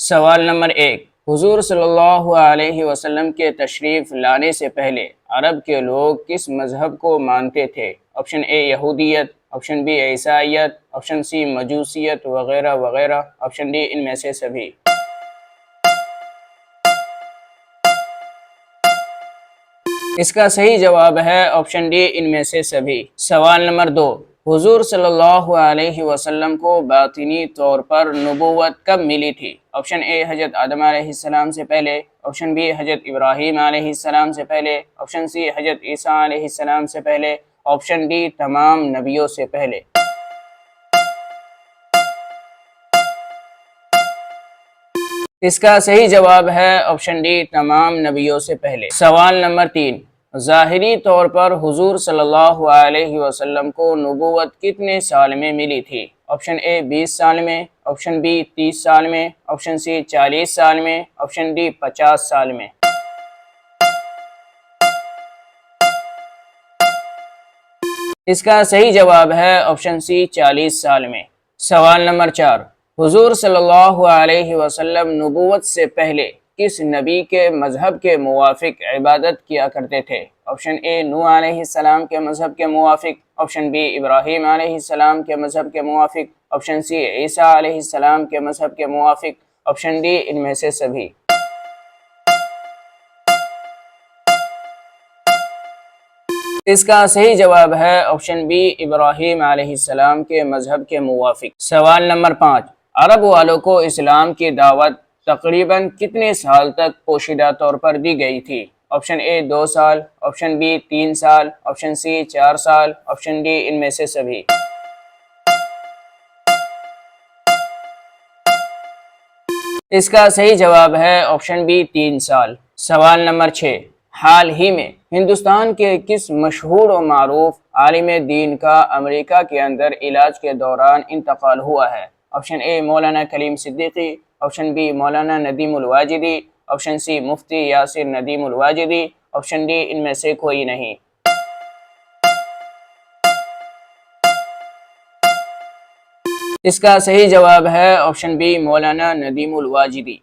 سوال نمبر 1، حضور صلی اللہ علیہ وسلم کے تشریف لانے سے پہلے عرب کے لوگ کس مذہب کو مانتے تھے؟ آپشن اے یہودیت، آپشن بی عیسائیت، آپشن سی مجوسیت وغیرہ وغیرہ، آپشن ڈی ان میں سے سبھی۔ اس کا صحیح جواب ہے آپشن ڈی ان میں سے سبھی۔ سوال نمبر 2، حضور صلی اللہ علیہ وسلم کو باطنی طور پر نبوت کب ملی تھی؟ آپشن اے حضرت آدم علیہ السلام سے پہلے، آپشن بی حضرت ابراہیم علیہ السلام سے پہلے، آپشن سی حضرت عیسیٰ علیہ السلام سے پہلے، آپشن ڈی تمام نبیوں سے پہلے۔ اس کا صحیح جواب ہے آپشن ڈی تمام نبیوں سے پہلے۔ سوال نمبر 3، ظاہری طور پر حضور صلی اللہ علیہ وسلم کو نبوت کتنے سال میں ملی تھی؟ آپشن اے 20 سال میں، آپشن بی 30 سال میں، آپشن سی 40 سال میں، آپشن ڈی 50 سال میں۔ اس کا صحیح جواب ہے آپشن سی 40 سال میں۔ سوال نمبر 4، حضور صلی اللہ علیہ وسلم نبوت سے پہلے کس نبی کے مذہب کے موافق عبادت کیا کرتے تھے؟ آپشن اے نوح علیہ السلام کے مذہب کے موافق، آپشن بی ابراہیم علیہ السلام کے مذہب کے موافق، آپشن سی عیسیٰ علیہ السلام کے مذہب کے موافق، آپشن ڈی ان میں سے سبھی۔ اس کا صحیح جواب ہے آپشن بی ابراہیم علیہ السلام کے مذہب کے موافق۔ سوال نمبر 5، عرب والوں کو اسلام کی دعوت تقریباً کتنے سال تک پوشیدہ طور پر دی گئی تھی؟ آپشن اے 2 سال، آپشن بی 3 سال، آپشن سی 4 سال، آپشن ڈی ان میں سے سبھی۔ اس کا صحیح جواب ہے آپشن بی 3 سال۔ سوال نمبر 6، حال ہی میں ہندوستان کے کس مشہور و معروف عالم دین کا امریکہ کے اندر علاج کے دوران انتقال ہوا ہے؟ آپشن اے مولانا کلیم صدیقی، آپشن بی مولانا ندیم الواجدی، آپشن سی مفتی یاسر ندیم الواجدی، آپشن ڈی ان میں سے کوئی نہیں۔ اس کا صحیح جواب ہے آپشن بی مولانا ندیم الواجدی۔